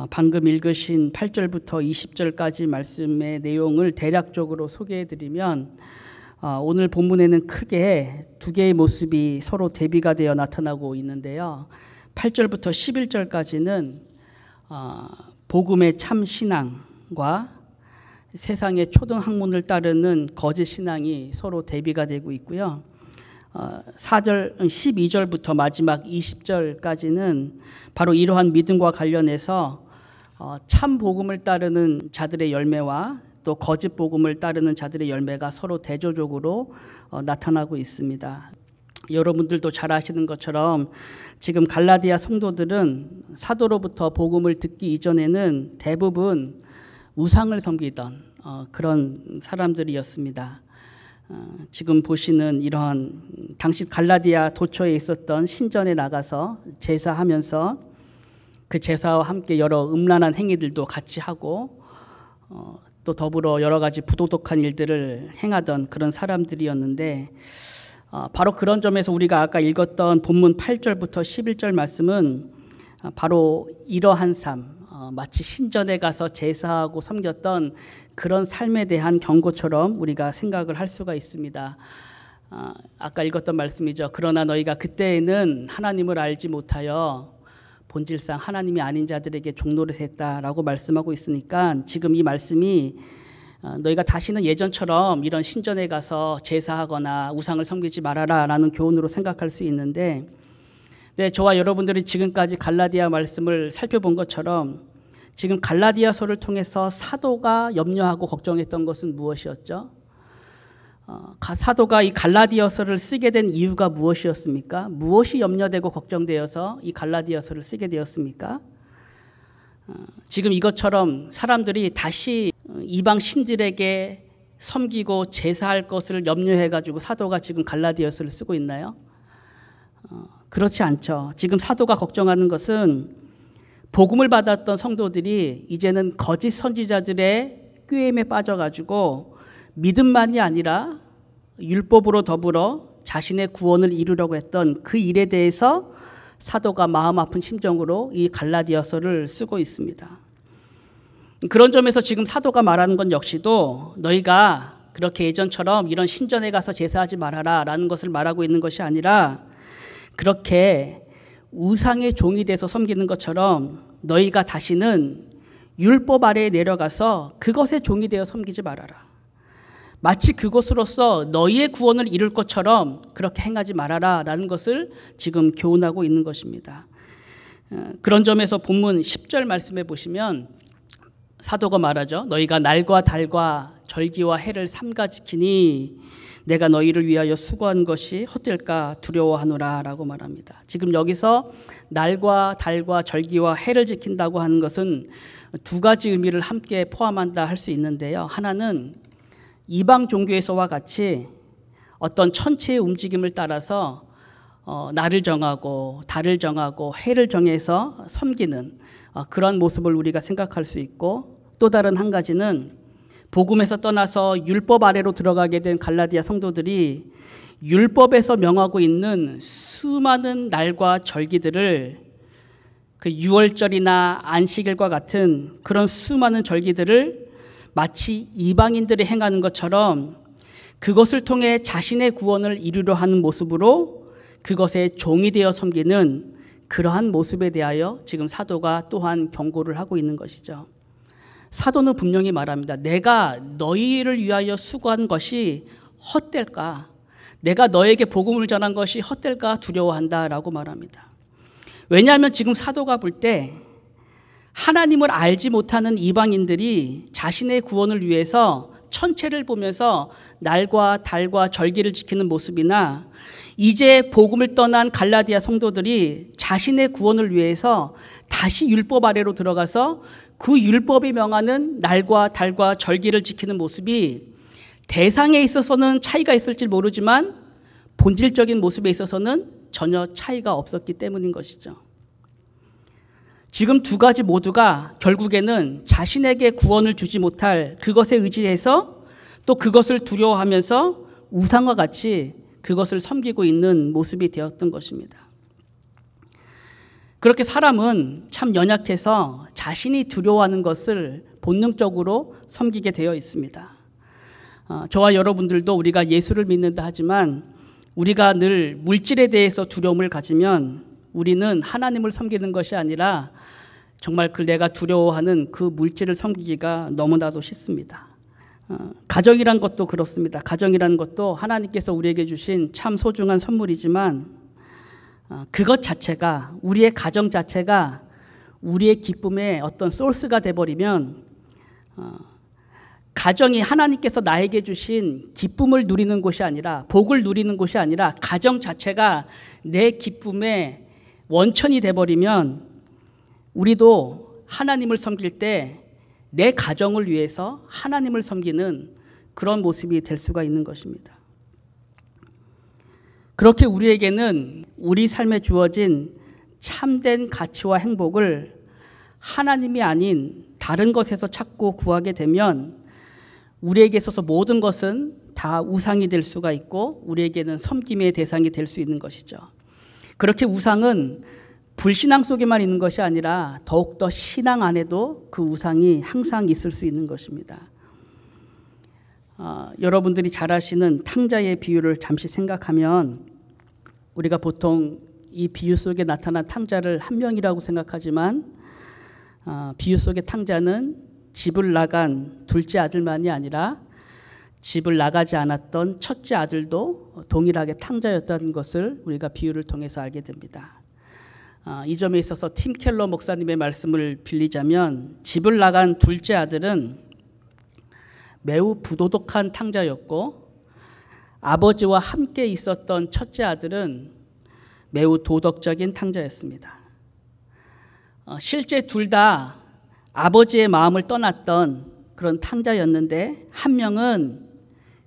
방금 읽으신 8절부터 20절까지 말씀의 내용을 대략적으로 소개해드리면 오늘 본문에는 크게 두 개의 모습이 서로 대비가 되어 나타나고 있는데요. 8절부터 11절까지는 복음의 참 신앙과 세상의 초등학문을 따르는 거짓 신앙이 서로 대비가 되고 있고요. 12절부터 마지막 20절까지는 바로 이러한 믿음과 관련해서 참 복음을 따르는 자들의 열매와 또 거짓 복음을 따르는 자들의 열매가 서로 대조적으로 나타나고 있습니다. 여러분들도 잘 아시는 것처럼 지금 갈라디아 성도들은 사도로부터 복음을 듣기 이전에는 대부분 우상을 섬기던 그런 사람들이었습니다. 지금 보시는 이러한 당시 갈라디아 도처에 있었던 신전에 나가서 제사하면서 그 제사와 함께 여러 음란한 행위들도 같이 하고 또 더불어 여러 가지 부도덕한 일들을 행하던 그런 사람들이었는데 바로 그런 점에서 우리가 아까 읽었던 본문 8절부터 11절 말씀은 바로 이러한 삶, 마치 신전에 가서 제사하고 섬겼던 그런 삶에 대한 경고처럼 우리가 생각을 할 수가 있습니다. 아까 읽었던 말씀이죠. 그러나 너희가 그때에는 하나님을 알지 못하여 본질상 하나님이 아닌 자들에게 종노릇 했다라고 말씀하고 있으니까 지금 이 말씀이 너희가 다시는 예전처럼 이런 신전에 가서 제사하거나 우상을 섬기지 말아라 라는 교훈으로 생각할 수 있는데 저와 여러분들이 지금까지 갈라디아 말씀을 살펴본 것처럼 지금 갈라디아서를 통해서 사도가 염려하고 걱정했던 것은 무엇이었죠? 사도가 이 갈라디아서를 쓰게 된 이유가 무엇이었습니까? 무엇이 염려되고 걱정되어서 이 갈라디아서를 쓰게 되었습니까? 지금 이것처럼 사람들이 다시 이방 신들에게 섬기고 제사할 것을 염려해가지고 사도가 지금 갈라디아서를 쓰고 있나요? 그렇지 않죠. 지금 사도가 걱정하는 것은 복음을 받았던 성도들이 이제는 거짓 선지자들의 꾀임에 빠져가지고 믿음만이 아니라 율법으로 더불어 자신의 구원을 이루려고 했던 그 일에 대해서 사도가 마음 아픈 심정으로 이 갈라디아서를 쓰고 있습니다. 그런 점에서 지금 사도가 말하는 건 역시도 너희가 그렇게 예전처럼 이런 신전에 가서 제사하지 말아라 라는 것을 말하고 있는 것이 아니라 그렇게 우상의 종이 돼서 섬기는 것처럼 너희가 다시는 율법 아래에 내려가서 그것의 종이 되어 섬기지 말아라. 마치 그것으로서 너희의 구원을 이룰 것처럼 그렇게 행하지 말아라 라는 것을 지금 교훈하고 있는 것입니다. 그런 점에서 본문 10절 말씀해 보시면 사도가 말하죠. 너희가 날과 달과 절기와 해를 삼가 지키니 내가 너희를 위하여 수고한 것이 헛될까 두려워하노라 라고 말합니다. 지금 여기서 날과 달과 절기와 해를 지킨다고 하는 것은 두 가지 의미를 함께 포함한다 할 수 있는데요. 하나는 이방 종교에서와 같이 어떤 천체의 움직임을 따라서 날을 정하고 달을 정하고 해를 정해서 섬기는 그런 모습을 우리가 생각할 수 있고 또 다른 한 가지는 복음에서 떠나서 율법 아래로 들어가게 된 갈라디아 성도들이 율법에서 명하고 있는 수많은 날과 절기들을 그 유월절이나 안식일과 같은 그런 수많은 절기들을 마치 이방인들이 행하는 것처럼 그것을 통해 자신의 구원을 이루려 하는 모습으로 그것에 종이 되어 섬기는 그러한 모습에 대하여 지금 사도가 또한 경고를 하고 있는 것이죠. 사도는 분명히 말합니다. 내가 너희를 위하여 수고한 것이 헛될까? 내가 너에게 복음을 전한 것이 헛될까 두려워한다라고 말합니다. 왜냐하면 지금 사도가 볼 때 하나님을 알지 못하는 이방인들이 자신의 구원을 위해서 천체를 보면서 날과 달과 절기를 지키는 모습이나 이제 복음을 떠난 갈라디아 성도들이 자신의 구원을 위해서 다시 율법 아래로 들어가서 그 율법이 명하는 날과 달과 절기를 지키는 모습이 대상에 있어서는 차이가 있을지 모르지만 본질적인 모습에 있어서는 전혀 차이가 없었기 때문인 것이죠. 지금 두 가지 모두가 결국에는 자신에게 구원을 주지 못할 그것에 의지해서 또 그것을 두려워하면서 우상과 같이 그것을 섬기고 있는 모습이 되었던 것입니다. 그렇게 사람은 참 연약해서 자신이 두려워하는 것을 본능적으로 섬기게 되어 있습니다. 저와 여러분들도 우리가 예수를 믿는다 하지만 우리가 늘 물질에 대해서 두려움을 가지면 우리는 하나님을 섬기는 것이 아니라 정말 내가 두려워하는 그 물질을 섬기기가 너무나도 쉽습니다. 가정이란 것도 그렇습니다. 가정이란 것도 하나님께서 우리에게 주신 참 소중한 선물이지만 그것 자체가, 우리의 가정 자체가 우리의 기쁨의 어떤 소스가 돼버리면 가정이 하나님께서 나에게 주신 기쁨을 누리는 곳이 아니라, 복을 누리는 곳이 아니라 가정 자체가 내 기쁨의 원천이 돼버리면 우리도 하나님을 섬길 때 내 가정을 위해서 하나님을 섬기는 그런 모습이 될 수가 있는 것입니다. 그렇게 우리에게는 우리 삶에 주어진 참된 가치와 행복을 하나님이 아닌 다른 것에서 찾고 구하게 되면 우리에게 있어서 모든 것은 다 우상이 될 수가 있고 우리에게는 섬김의 대상이 될 수 있는 것이죠. 그렇게 우상은 불신앙 속에만 있는 것이 아니라 더욱더 신앙 안에도 그 우상이 항상 있을 수 있는 것입니다. 여러분들이 잘 아시는 탕자의 비유를 잠시 생각하면 우리가 보통 이 비유 속에 나타난 탕자를 한 명이라고 생각하지만 비유 속의 탕자는 집을 나간 둘째 아들만이 아니라 집을 나가지 않았던 첫째 아들도 동일하게 탕자였다는 것을 우리가 비유를 통해서 알게 됩니다. 이 점에 있어서 팀 켈러 목사님의 말씀을 빌리자면 집을 나간 둘째 아들은 매우 부도덕한 탕자였고 아버지와 함께 있었던 첫째 아들은 매우 도덕적인 탕자였습니다. 실제 둘 다 아버지의 마음을 떠났던 그런 탕자였는데 한 명은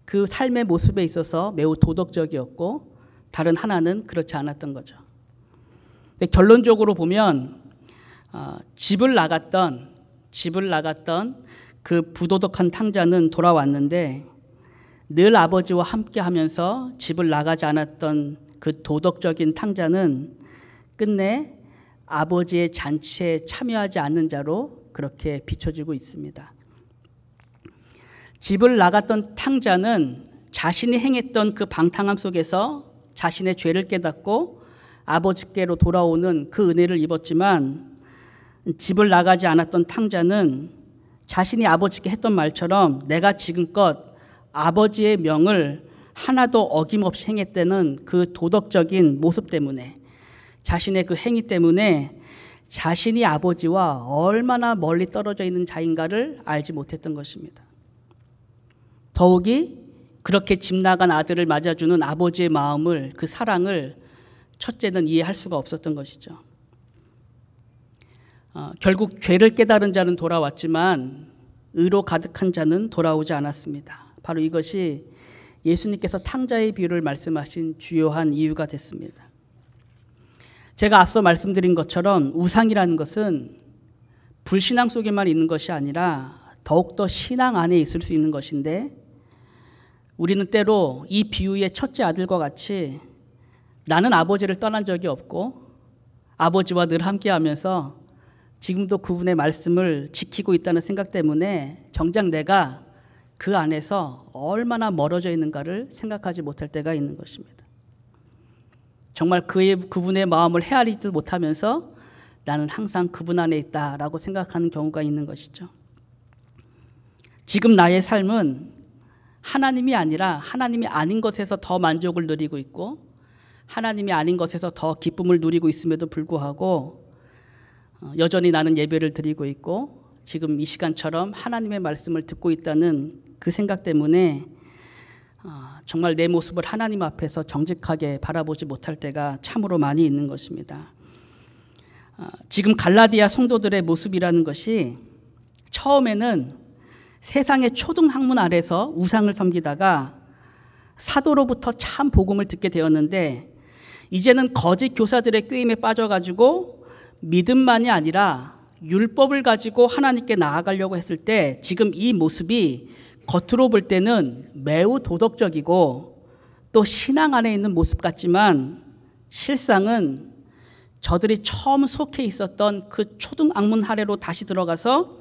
그 삶의 모습에 있어서 매우 도덕적이었고 다른 하나는 그렇지 않았던 거죠. 결론적으로 보면 집을 나갔던 그 부도덕한 탕자는 돌아왔는데 늘 아버지와 함께 하면서 집을 나가지 않았던 그 도덕적인 탕자는 끝내 아버지의 잔치에 참여하지 않는 자로 그렇게 비춰지고 있습니다. 집을 나갔던 탕자는 자신이 행했던 그 방탕함 속에서 자신의 죄를 깨닫고 아버지께로 돌아오는 그 은혜를 입었지만 집을 나가지 않았던 탕자는 자신이 아버지께 했던 말처럼 내가 지금껏 아버지의 명을 하나도 어김없이 행했다는 그 도덕적인 모습 때문에 자신의 그 행위 때문에 자신이 아버지와 얼마나 멀리 떨어져 있는 자인가를 알지 못했던 것입니다. 더욱이 그렇게 집 나간 아들을 맞아주는 아버지의 마음을, 그 사랑을 첫째는 이해할 수가 없었던 것이죠. 결국 죄를 깨달은 자는 돌아왔지만 의로 가득한 자는 돌아오지 않았습니다. 바로 이것이 예수님께서 탕자의 비유를 말씀하신 주요한 이유가 됐습니다. 제가 앞서 말씀드린 것처럼 우상이라는 것은 불신앙 속에만 있는 것이 아니라 더욱더 신앙 안에 있을 수 있는 것인데 우리는 때로 이 비유의 첫째 아들과 같이 나는 아버지를 떠난 적이 없고 아버지와 늘 함께하면서 지금도 그분의 말씀을 지키고 있다는 생각 때문에 정작 내가 그 안에서 얼마나 멀어져 있는가를 생각하지 못할 때가 있는 것입니다. 정말 그분의 마음을 헤아리지도 못하면서 나는 항상 그분 안에 있다라고 생각하는 경우가 있는 것이죠. 지금 나의 삶은 하나님이 아니라 하나님이 아닌 것에서 더 만족을 누리고 있고 하나님이 아닌 것에서 더 기쁨을 누리고 있음에도 불구하고 여전히 나는 예배를 드리고 있고 지금 이 시간처럼 하나님의 말씀을 듣고 있다는 그 생각 때문에 정말 내 모습을 하나님 앞에서 정직하게 바라보지 못할 때가 참으로 많이 있는 것입니다. 지금 갈라디아 성도들의 모습이라는 것이 처음에는 세상의 초등학문 아래서 우상을 섬기다가 사도로부터 참 복음을 듣게 되었는데 이제는 거짓 교사들의 꾀임에 빠져가지고 믿음만이 아니라 율법을 가지고 하나님께 나아가려고 했을 때 지금 이 모습이 겉으로 볼 때는 매우 도덕적이고 또 신앙 안에 있는 모습 같지만 실상은 저들이 처음 속해 있었던 그 초등 앙문 아래로 다시 들어가서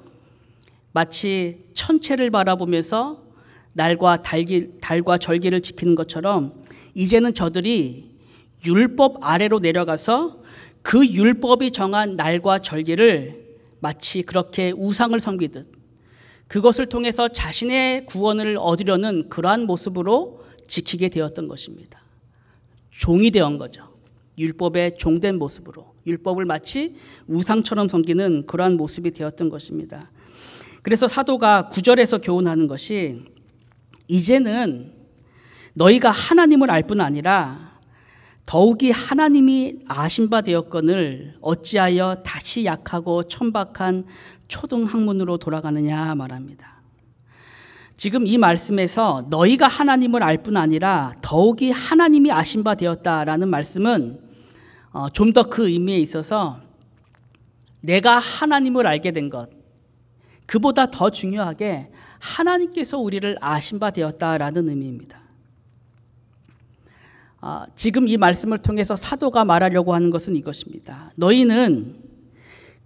마치 천체를 바라보면서 달과 절기를 지키는 것처럼 이제는 저들이 율법 아래로 내려가서 그 율법이 정한 날과 절기를 마치 그렇게 우상을 섬기듯 그것을 통해서 자신의 구원을 얻으려는 그러한 모습으로 지키게 되었던 것입니다. 종이 되었던 거죠. 율법의 종된 모습으로 율법을 마치 우상처럼 섬기는 그러한 모습이 되었던 것입니다. 그래서 사도가 9절에서 교훈하는 것이 이제는 너희가 하나님을 알 뿐 아니라 더욱이 하나님이 아신 바 되었거늘 어찌하여 다시 약하고 천박한 초등학문으로 돌아가느냐 말합니다. 지금 이 말씀에서 너희가 하나님을 알 뿐 아니라 더욱이 하나님이 아신 바 되었다라는 말씀은 좀 더 그 의미에 있어서 내가 하나님을 알게 된 것, 그보다 더 중요하게 하나님께서 우리를 아신 바 되었다라는 의미입니다. 지금 이 말씀을 통해서 사도가 말하려고 하는 것은 이것입니다. 너희는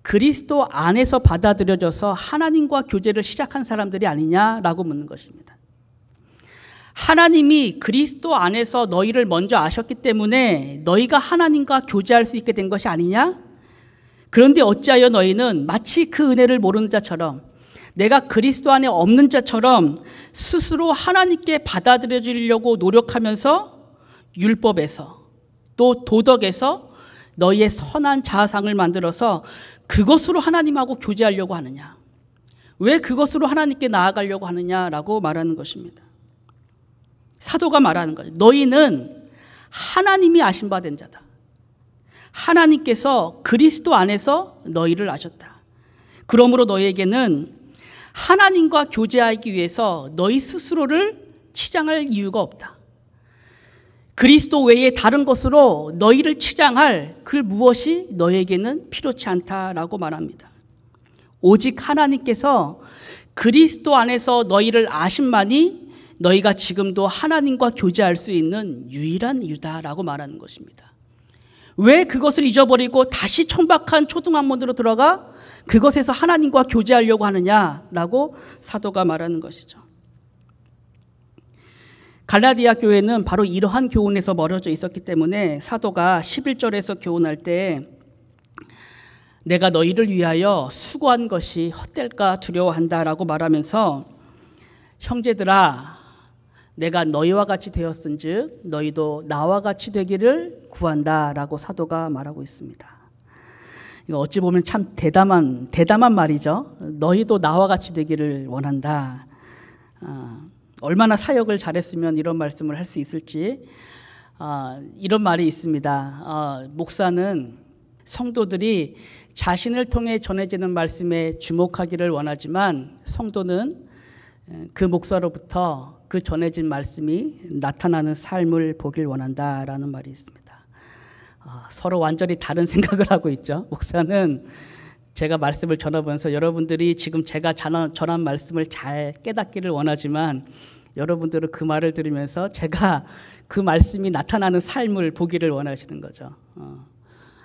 그리스도 안에서 받아들여져서 하나님과 교제를 시작한 사람들이 아니냐라고 묻는 것입니다. 하나님이 그리스도 안에서 너희를 먼저 아셨기 때문에 너희가 하나님과 교제할 수 있게 된 것이 아니냐? 그런데 어찌하여 너희는 마치 그 은혜를 모르는 자처럼 내가 그리스도 안에 없는 자처럼 스스로 하나님께 받아들여지려고 노력하면서 율법에서 또 도덕에서 너희의 선한 자아상을 만들어서 그것으로 하나님하고 교제하려고 하느냐? 왜 그것으로 하나님께 나아가려고 하느냐라고 말하는 것입니다. 사도가 말하는 거죠. 너희는 하나님이 아신 바 된 자다. 하나님께서 그리스도 안에서 너희를 아셨다. 그러므로 너희에게는 하나님과 교제하기 위해서 너희 스스로를 치장할 이유가 없다. 그리스도 외에 다른 것으로 너희를 치장할 그 무엇이 너희에게는 필요치 않다라고 말합니다. 오직 하나님께서 그리스도 안에서 너희를 아심만이 너희가 지금도 하나님과 교제할 수 있는 유일한 이유다라고 말하는 것입니다. 왜 그것을 잊어버리고 다시 천박한 초등학문으로 들어가 그것에서 하나님과 교제하려고 하느냐라고 사도가 말하는 것이죠. 갈라디아 교회는 바로 이러한 교훈에서 멀어져 있었기 때문에 사도가 11절에서 교훈할 때 내가 너희를 위하여 수고한 것이 헛될까 두려워한다라고 말하면서 형제들아 내가 너희와 같이 되었은즉 너희도 나와 같이 되기를 구한다라고 사도가 말하고 있습니다. 이거 어찌 보면 참 대담한 말이죠. 너희도 나와 같이 되기를 원한다. 얼마나 사역을 잘했으면 이런 말씀을 할 수 있을지 이런 말이 있습니다. 목사는 성도들이 자신을 통해 전해지는 말씀에 주목하기를 원하지만 성도는 그 목사로부터 그 전해진 말씀이 나타나는 삶을 보길 원한다라는 말이 있습니다. 서로 완전히 다른 생각을 하고 있죠. 목사는 제가 말씀을 전하면서 여러분들이 지금 제가 전한 말씀을 잘 깨닫기를 원하지만 여러분들은 그 말을 들으면서 제가 그 말씀이 나타나는 삶을 보기를 원하시는 거죠.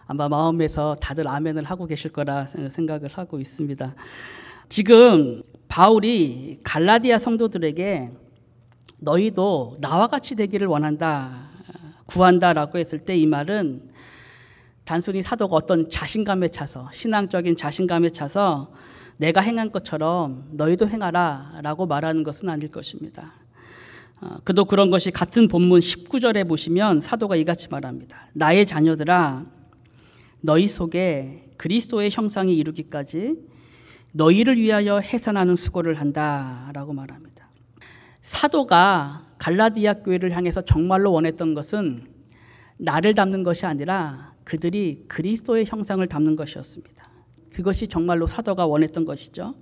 아마 마음에서 다들 아멘을 하고 계실 거라 생각을 하고 있습니다. 지금 바울이 갈라디아 성도들에게 너희도 나와 같이 되기를 원한다, 구한다라고 했을 때 이 말은 단순히 사도가 어떤 자신감에 차서 신앙적인 자신감에 차서 내가 행한 것처럼 너희도 행하라 라고 말하는 것은 아닐 것입니다. 그도 그런 것이 같은 본문 19절에 보시면 사도가 이같이 말합니다. 나의 자녀들아 너희 속에 그리스도의 형상이 이루기까지 너희를 위하여 해산하는 수고를 한다라고 말합니다. 사도가 갈라디아 교회를 향해서 정말로 원했던 것은 나를 담는 것이 아니라 그들이 그리스도의 형상을 담는 것이었습니다. 그것이 정말로 사도가 원했던 것이죠.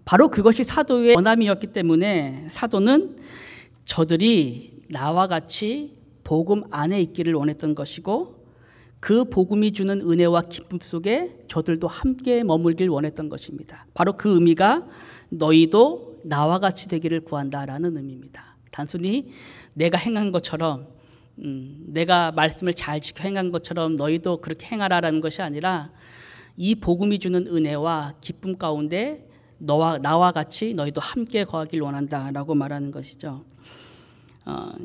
바로 그것이 사도의 원함이었기 때문에 사도는 저들이 나와 같이 복음 안에 있기를 원했던 것이고 그 복음이 주는 은혜와 기쁨 속에 저들도 함께 머물길 원했던 것입니다. 바로 그 의미가 너희도 나와 같이 되기를 구한다라는 의미입니다. 단순히 내가 행한 것처럼 내가 말씀을 잘 지켜 행한 것처럼 너희도 그렇게 행하라라는 것이 아니라 이 복음이 주는 은혜와 기쁨 가운데 나와 같이 너희도 함께 거하길 원한다라고 말하는 것이죠.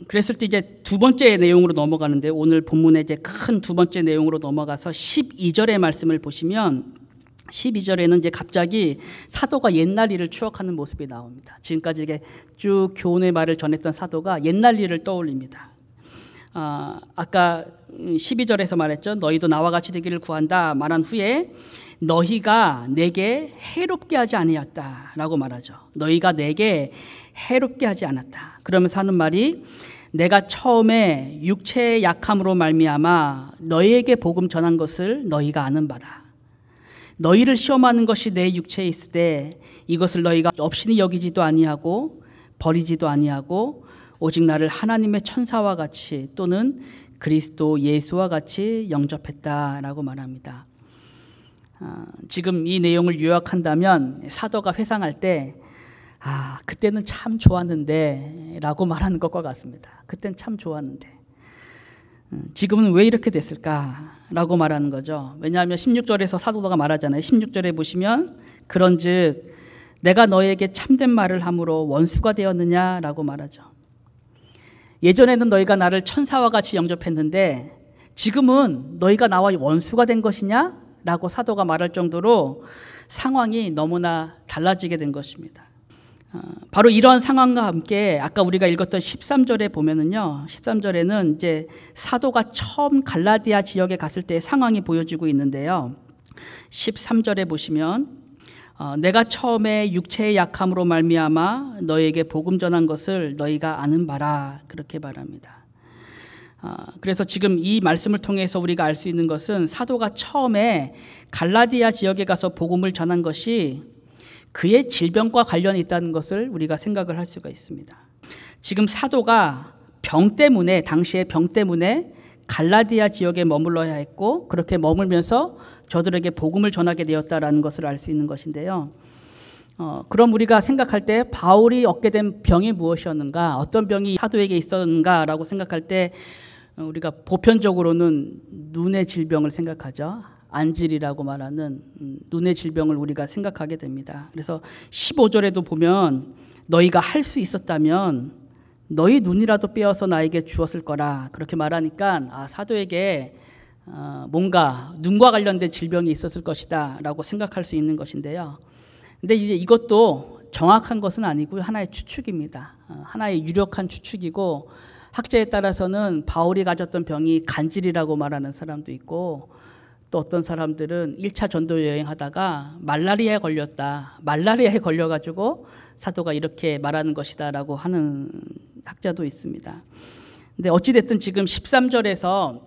그랬을 때 이제 두 번째 내용으로 넘어가는데, 오늘 본문의 이제 큰 두 번째 내용으로 넘어가서 12절의 말씀을 보시면 12절에는 이제 갑자기 사도가 옛날 일을 추억하는 모습이 나옵니다. 지금까지 이게 쭉 교훈의 말을 전했던 사도가 옛날 일을 떠올립니다. 아까 12절에서 말했죠. 너희도 나와 같이 되기를 구한다 말한 후에 너희가 내게 해롭게 하지 아니었다라고 말하죠. 너희가 내게 해롭게 하지 않았다. 그러면서 하는 말이, 내가 처음에 육체의 약함으로 말미암아 너희에게 복음 전한 것을 너희가 아는 바다. 너희를 시험하는 것이 내 육체에 있을 때 이것을 너희가 업신이 여기지도 아니하고 버리지도 아니하고 오직 나를 하나님의 천사와 같이 또는 그리스도 예수와 같이 영접했다라고 말합니다. 지금 이 내용을 요약한다면 사도가 회상할 때 그때는 참 좋았는데 라고 말하는 것과 같습니다. 그때는 참 좋았는데 지금은 왜 이렇게 됐을까라고 말하는 거죠. 왜냐하면 16절에서 사도가 말하잖아요. 16절에 보시면 그런즉 내가 너에게 참된 말을 함으로 원수가 되었느냐라고 말하죠. 예전에는 너희가 나를 천사와 같이 영접했는데 지금은 너희가 나와 원수가 된 것이냐? 라고 사도가 말할 정도로 상황이 너무나 달라지게 된 것입니다. 바로 이러한 상황과 함께 아까 우리가 읽었던 13절에 보면은요, 13절에는 이제 사도가 처음 갈라디아 지역에 갔을 때의 상황이 보여지고 있는데요. 13절에 보시면 내가 처음에 육체의 약함으로 말미암아 너에게 복음 전한 것을 너희가 아는 바라, 그렇게 말합니다. 그래서 지금 이 말씀을 통해서 우리가 알 수 있는 것은 사도가 처음에 갈라디아 지역에 가서 복음을 전한 것이 그의 질병과 관련이 있다는 것을 우리가 생각을 할 수가 있습니다. 지금 사도가 당시의 병 때문에 갈라디아 지역에 머물러야 했고 그렇게 머물면서 저들에게 복음을 전하게 되었다라는 것을 알 수 있는 것인데요. 그럼 우리가 생각할 때 바울이 얻게 된 병이 무엇이었는가, 어떤 병이 사도에게 있었는가라고 생각할 때 우리가 보편적으로는 눈의 질병을 생각하죠. 안질이라고 말하는 눈의 질병을 우리가 생각하게 됩니다. 그래서 15절에도 보면 너희가 할 수 있었다면 너희 눈이라도 빼어서 나에게 주었을 거라, 그렇게 말하니까 사도에게 뭔가 눈과 관련된 질병이 있었을 것이다 라고 생각할 수 있는 것인데요. 근데 이제 이것도 정확한 것은 아니고요, 하나의 추측입니다. 하나의 유력한 추측이고, 학자에 따라서는 바울이 가졌던 병이 간질이라고 말하는 사람도 있고, 또 어떤 사람들은 1차 전도 여행하다가 말라리아에 걸려가지고 사도가 이렇게 말하는 것이다 라고 하는 학자도 있습니다. 근데 어찌됐든 지금 13절에서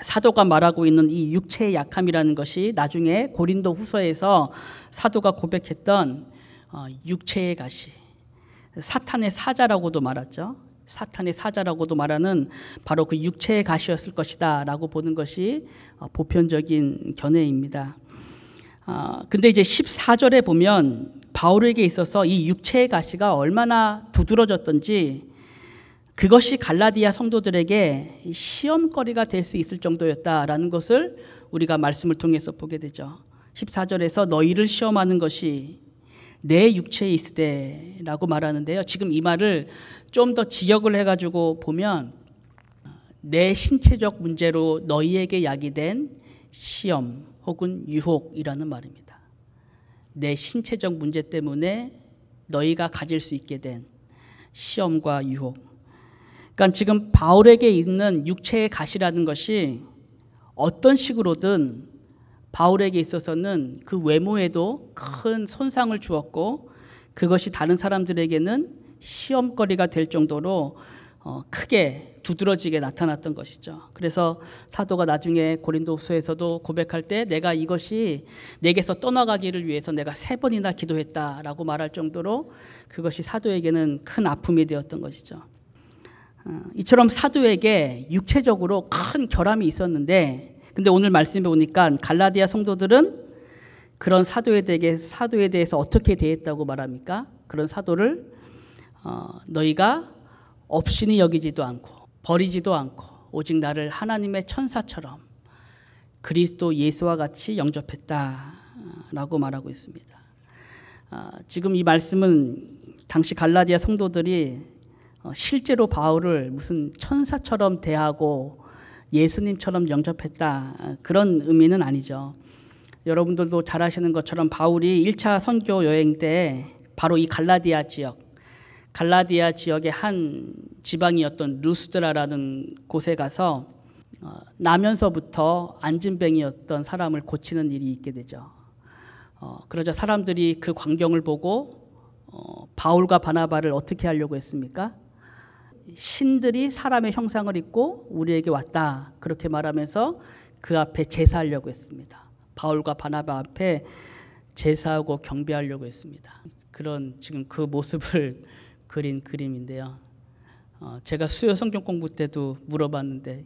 사도가 말하고 있는 이 육체의 약함이라는 것이 나중에 고린도 후서에서 사도가 고백했던 육체의 가시, 사탄의 사자라고도 말하죠. 사탄의 사자라고도 말하는 바로 그 육체의 가시였을 것이다 라고 보는 것이 보편적인 견해입니다. 근데 이제 14절에 보면 바울에게 있어서 이 육체의 가시가 얼마나 두드러졌던지 그것이 갈라디아 성도들에게 시험거리가 될 수 있을 정도였다라는 것을 우리가 말씀을 통해서 보게 되죠. 14절에서 너희를 시험하는 것이 내 육체에 있으되 라고 말하는데요. 지금 이 말을 좀 더 지역을 해가지고 보면 내 신체적 문제로 너희에게 야기된 시험 혹은 유혹이라는 말입니다. 내 신체적 문제 때문에 너희가 가질 수 있게 된 시험과 유혹. 그러니까 지금 바울에게 있는 육체의 가시라는 것이 어떤 식으로든 바울에게 있어서는 그 외모에도 큰 손상을 주었고 그것이 다른 사람들에게는 시험거리가 될 정도로 크게 두드러지게 나타났던 것이죠. 그래서 사도가 나중에 고린도후서에서도 고백할 때 내가 이것이 내게서 떠나가기를 위해서 내가 3번이나 기도했다라고 말할 정도로 그것이 사도에게는 큰 아픔이 되었던 것이죠. 이처럼 사도에게 육체적으로 큰 결함이 있었는데, 근데 오늘 말씀해 보니까 갈라디아 성도들은 그런 사도에 대해서 어떻게 대했다고 말합니까? 그런 사도를 너희가 업신이 여기지도 않고 버리지도 않고 오직 나를 하나님의 천사처럼 그리스도 예수와 같이 영접했다라고 말하고 있습니다. 지금 이 말씀은 당시 갈라디아 성도들이 실제로 바울을 무슨 천사처럼 대하고 예수님처럼 영접했다, 그런 의미는 아니죠. 여러분들도 잘 아시는 것처럼 바울이 1차 선교 여행 때 바로 이 갈라디아 지역의 한 지방이었던 루스드라라는 곳에 가서 나면서부터 안진뱅이였던 사람을 고치는 일이 있게 되죠. 그러자 사람들이 그 광경을 보고 바울과 바나바를 어떻게 하려고 했습니까? 신들이 사람의 형상을 입고 우리에게 왔다, 그렇게 말하면서 그 앞에 제사하려고 했습니다. 바울과 바나바 앞에 제사하고 경배하려고 했습니다. 그런 지금 그 모습을 그린 그림인데요. 제가 수요 성경 공부 때도 물어봤는데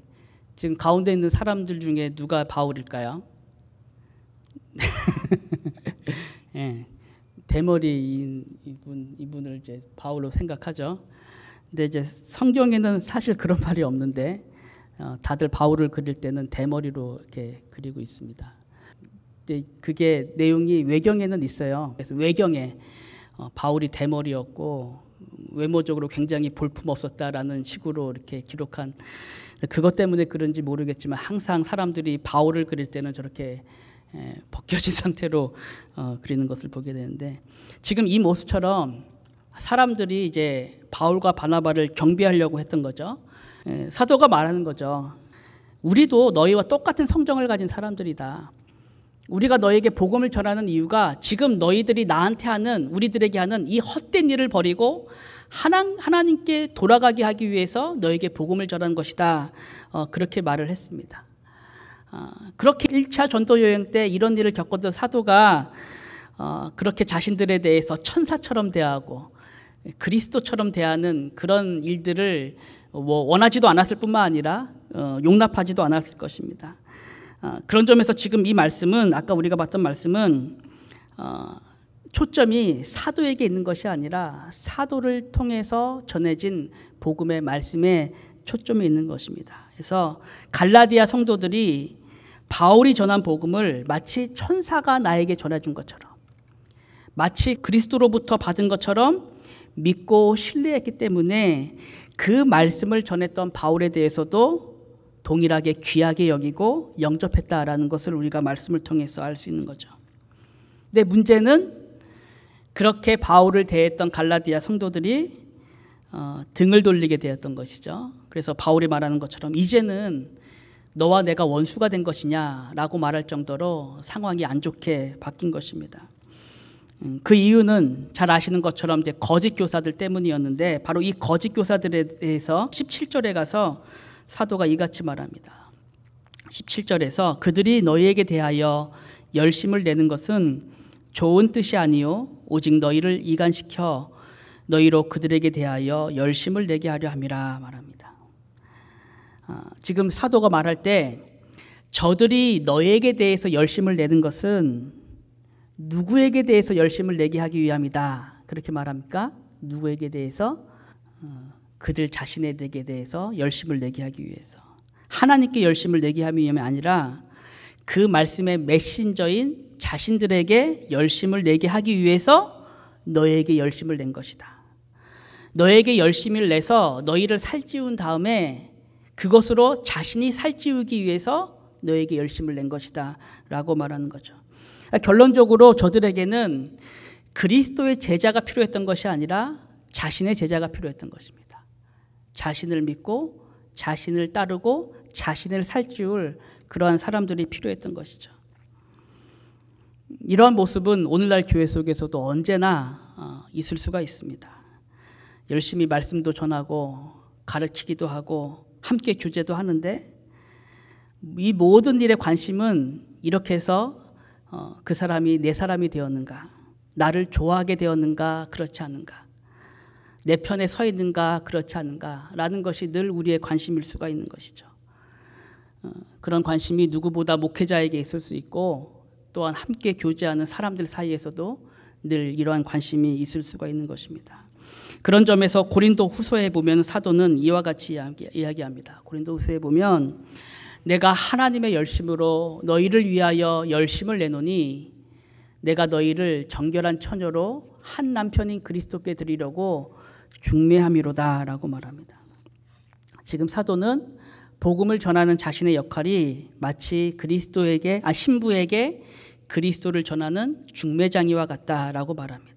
지금 가운데 있는 사람들 중에 누가 바울일까요? 네, 대머리인 이분을 이제 바울로 생각하죠. 근데 이제 성경에는 사실 그런 말이 없는데 다들 바울을 그릴 때는 대머리로 이렇게 그리고 있습니다. 근데 그게 내용이 외경에는 있어요. 그래서 외경에 바울이 대머리였고 외모적으로 굉장히 볼품없었다라는 식으로 이렇게 기록한, 그것 때문에 그런지 모르겠지만 항상 사람들이 바울을 그릴 때는 저렇게 벗겨진 상태로 그리는 것을 보게 되는데, 지금 이 모습처럼 사람들이 이제 바울과 바나바를 경배하려고 했던 거죠. 사도가 말하는 거죠. 우리도 너희와 똑같은 성정을 가진 사람들이다. 우리가 너에게 복음을 전하는 이유가 지금 너희들이 나한테 하는, 우리들에게 하는 이 헛된 일을 버리고 하나님께 돌아가게 하기 위해서 너에게 복음을 전하는 것이다. 그렇게 말을 했습니다. 그렇게 1차 전도 여행 때 이런 일을 겪었던 사도가 그렇게 자신들에 대해서 천사처럼 대하고 그리스도처럼 대하는 그런 일들을 원하지도 않았을 뿐만 아니라 용납하지도 않았을 것입니다. 그런 점에서 지금 이 말씀은, 아까 우리가 봤던 말씀은 초점이 사도에게 있는 것이 아니라 사도를 통해서 전해진 복음의 말씀에 초점이 있는 것입니다. 그래서 갈라디아 성도들이 바울이 전한 복음을 마치 천사가 나에게 전해준 것처럼, 마치 그리스도로부터 받은 것처럼 믿고 신뢰했기 때문에 그 말씀을 전했던 바울에 대해서도 동일하게 귀하게 여기고 영접했다라는 것을 우리가 말씀을 통해서 알 수 있는 거죠. 근데 문제는 그렇게 바울을 대했던 갈라디아 성도들이 등을 돌리게 되었던 것이죠. 그래서 바울이 말하는 것처럼 이제는 너와 내가 원수가 된 것이냐라고 말할 정도로 상황이 안 좋게 바뀐 것입니다. 그 이유는 잘 아시는 것처럼 이제 거짓 교사들 때문이었는데, 바로 이 거짓 교사들에 대해서 17절에 가서 사도가 이같이 말합니다. 17절에서 그들이 너희에게 대하여 열심을 내는 것은 좋은 뜻이 아니요 오직 너희를 이간시켜 너희로 그들에게 대하여 열심을 내게 하려 함이라 말합니다. 지금 사도가 말할 때 저들이 너희에게 대해서 열심을 내는 것은 누구에게 대해서 열심을 내게 하기 위함이다, 그렇게 말합니까? 누구에게 대해서? 그들 자신에게 대해서 열심을 내게 하기 위해서, 하나님께 열심을 내게 하기 위함이 아니라 그 말씀의 메신저인 자신들에게 열심을 내게 하기 위해서 너에게 열심을 낸 것이다. 너에게 열심을 내서 너희를 살찌운 다음에 그것으로 자신이 살찌우기 위해서 너에게 열심을 낸 것이다 라고 말하는 거죠. 결론적으로 저들에게는 그리스도의 제자가 필요했던 것이 아니라 자신의 제자가 필요했던 것입니다. 자신을 믿고 자신을 따르고 자신을 살찌울 그러한 사람들이 필요했던 것이죠. 이러한 모습은 오늘날 교회 속에서도 언제나 있을 수가 있습니다. 열심히 말씀도 전하고 가르치기도 하고 함께 교제도 하는데 이 모든 일에 관심은 이렇게 해서 그 사람이 내 사람이 되었는가, 나를 좋아하게 되었는가, 그렇지 않은가, 내 편에 서 있는가, 그렇지 않은가 라는 것이 늘 우리의 관심일 수가 있는 것이죠. 그런 관심이 누구보다 목회자에게 있을 수 있고 또한 함께 교제하는 사람들 사이에서도 늘 이러한 관심이 있을 수가 있는 것입니다. 그런 점에서 고린도 후서에 보면 사도는 이와 같이 이야기합니다. 고린도 후서에 보면 내가 하나님의 열심으로 너희를 위하여 열심을 내노니 내가 너희를 정결한 처녀로 한 남편인 그리스도께 드리려고 중매함이로다 라고 말합니다. 지금 사도는 복음을 전하는 자신의 역할이 마치 신부에게 그리스도를 전하는 중매장이와 같다라고 말합니다.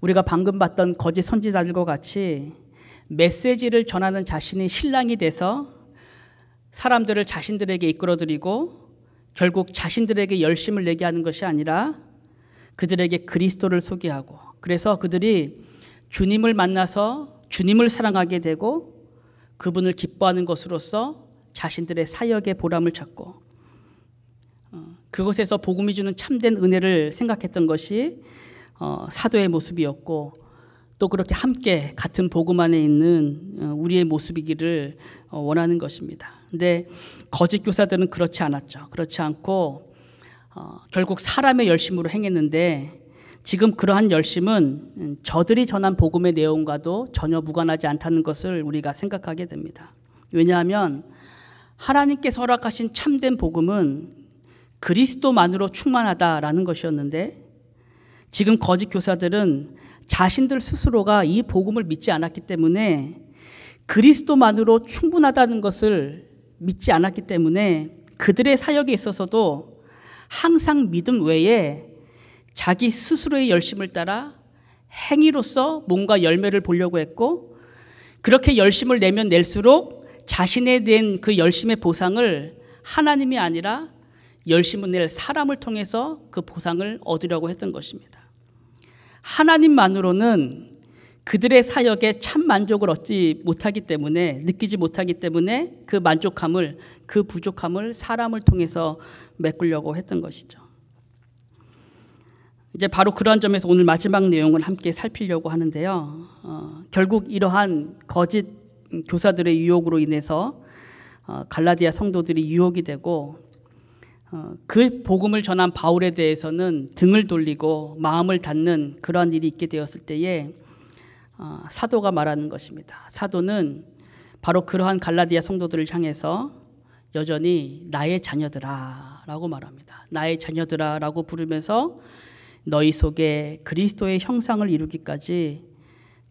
우리가 방금 봤던 거짓 선지자들과 같이 메시지를 전하는 자신이 신랑이 돼서 사람들을 자신들에게 이끌어들이고 결국 자신들에게 열심을 내게 하는 것이 아니라 그들에게 그리스도를 소개하고, 그래서 그들이 주님을 만나서 주님을 사랑하게 되고 그분을 기뻐하는 것으로서 자신들의 사역의 보람을 찾고, 그것에서 복음이 주는 참된 은혜를 생각했던 것이 사도의 모습이었고, 또 그렇게 함께 같은 복음 안에 있는 우리의 모습이기를 원하는 것입니다. 근데 거짓 교사들은 그렇지 않았죠. 그렇지 않고 결국 사람의 열심으로 행했는데, 지금 그러한 열심은 저들이 전한 복음의 내용과도 전혀 무관하지 않다는 것을 우리가 생각하게 됩니다. 왜냐하면 하나님께서 허락하신 참된 복음은 그리스도만으로 충만하다라는 것이었는데, 지금 거짓 교사들은 자신들 스스로가 이 복음을 믿지 않았기 때문에, 그리스도만으로 충분하다는 것을 믿지 않았기 때문에 그들의 사역에 있어서도 항상 믿음 외에 자기 스스로의 열심을 따라 행위로서 뭔가 열매를 보려고 했고, 그렇게 열심을 내면 낼수록 자신에 낸 그 열심의 보상을 하나님이 아니라 열심을 낼 사람을 통해서 그 보상을 얻으려고 했던 것입니다. 하나님만으로는 그들의 사역에 참 만족을 느끼지 못하기 때문에 그 만족함을, 그 부족함을 사람을 통해서 메꾸려고 했던 것이죠. 이제 바로 그러한 점에서 오늘 마지막 내용을 함께 살피려고 하는데요. 결국 이러한 거짓 교사들의 유혹으로 인해서 갈라디아 성도들이 유혹이 되고, 그 복음을 전한 바울에 대해서는 등을 돌리고 마음을 닫는 그러한 일이 있게 되었을 때에 사도가 말하는 것입니다. 사도는 바로 그러한 갈라디아 성도들을 향해서 여전히 나의 자녀들아 라고 말합니다. 나의 자녀들아 라고 부르면서 너희 속에 그리스도의 형상을 이루기까지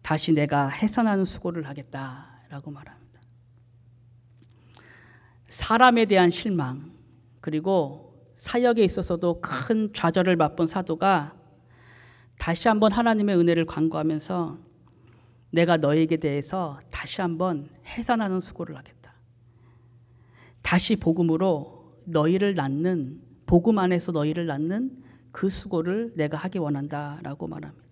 다시 내가 해산하는 수고를 하겠다 라고 말합니다. 사람에 대한 실망, 그리고 사역에 있어서도 큰 좌절을 맛본 사도가 다시 한번 하나님의 은혜를 간구하면서 내가 너에게 대해서 다시 한번 해산하는 수고를 하겠다. 다시 복음으로 너희를 낳는, 복음 안에서 너희를 낳는 그 수고를 내가 하기 원한다라고 말합니다.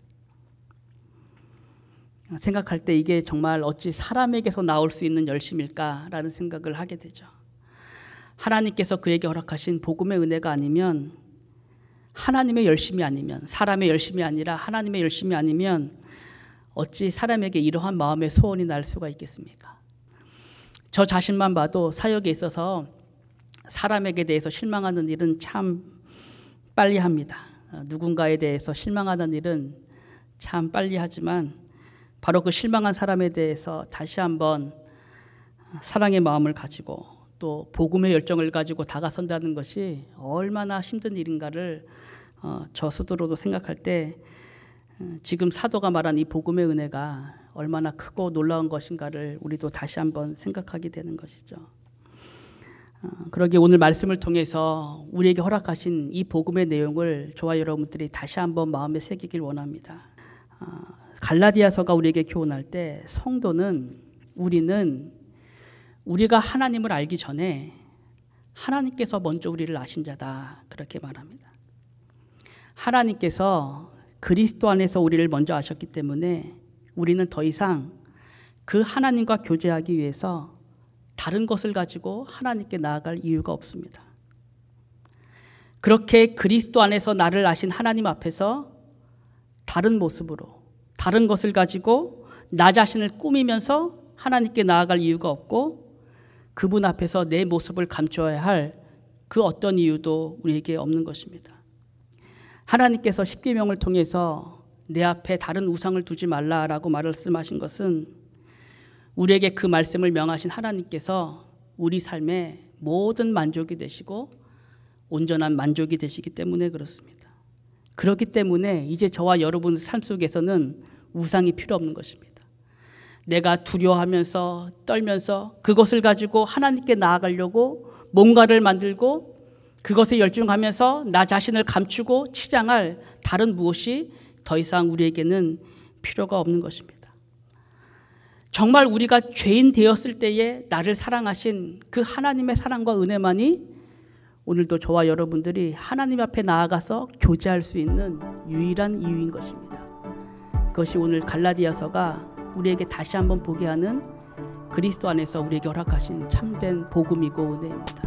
생각할 때 이게 정말 어찌 사람에게서 나올 수 있는 열심일까라는 생각을 하게 되죠. 하나님께서 그에게 허락하신 복음의 은혜가 아니면, 하나님의 열심이 아니면, 사람의 열심이 아니라 하나님의 열심이 아니면 어찌 사람에게 이러한 마음의 소원이 날 수가 있겠습니까? 저 자신만 봐도 사역에 있어서 사람에게 대해서 실망하는 일은 참 빨리 합니다. 누군가에 대해서 실망하는 일은 참 빨리 하지만 바로 그 실망한 사람에 대해서 다시 한번 사랑의 마음을 가지고 또 복음의 열정을 가지고 다가선다는 것이 얼마나 힘든 일인가를 저 스스로도 생각할 때 지금 사도가 말한 이 복음의 은혜가 얼마나 크고 놀라운 것인가를 우리도 다시 한번 생각하게 되는 것이죠. 그러기에 오늘 말씀을 통해서 우리에게 허락하신 이 복음의 내용을 저와 여러분들이 다시 한번 마음에 새기길 원합니다. 갈라디아서가 우리에게 교훈할 때 성도는, 우리가 하나님을 알기 전에 하나님께서 먼저 우리를 아신 자다, 그렇게 말합니다. 하나님께서 그리스도 안에서 우리를 먼저 아셨기 때문에 우리는 더 이상 그 하나님과 교제하기 위해서 다른 것을 가지고 하나님께 나아갈 이유가 없습니다. 그렇게 그리스도 안에서 나를 아신 하나님 앞에서 다른 모습으로, 다른 것을 가지고 나 자신을 꾸미면서 하나님께 나아갈 이유가 없고, 그분 앞에서 내 모습을 감춰야 할 그 어떤 이유도 우리에게 없는 것입니다. 하나님께서 십계명을 통해서 내 앞에 다른 우상을 두지 말라라고 말씀하신 것은 우리에게 그 말씀을 명하신 하나님께서 우리 삶에 모든 만족이 되시고 온전한 만족이 되시기 때문에 그렇습니다. 그렇기 때문에 이제 저와 여러분 삶 속에서는 우상이 필요 없는 것입니다. 내가 두려워하면서 떨면서 그것을 가지고 하나님께 나아가려고 뭔가를 만들고 그것에 열중하면서 나 자신을 감추고 치장할 다른 무엇이 더 이상 우리에게는 필요가 없는 것입니다. 정말 우리가 죄인 되었을 때에 나를 사랑하신 그 하나님의 사랑과 은혜만이 오늘도 저와 여러분들이 하나님 앞에 나아가서 교제할 수 있는 유일한 이유인 것입니다. 그것이 오늘 갈라디아서가 우리에게 다시 한번 보게 하는 그리스도 안에서 우리에게 허락하신 참된 복음이고 은혜입니다.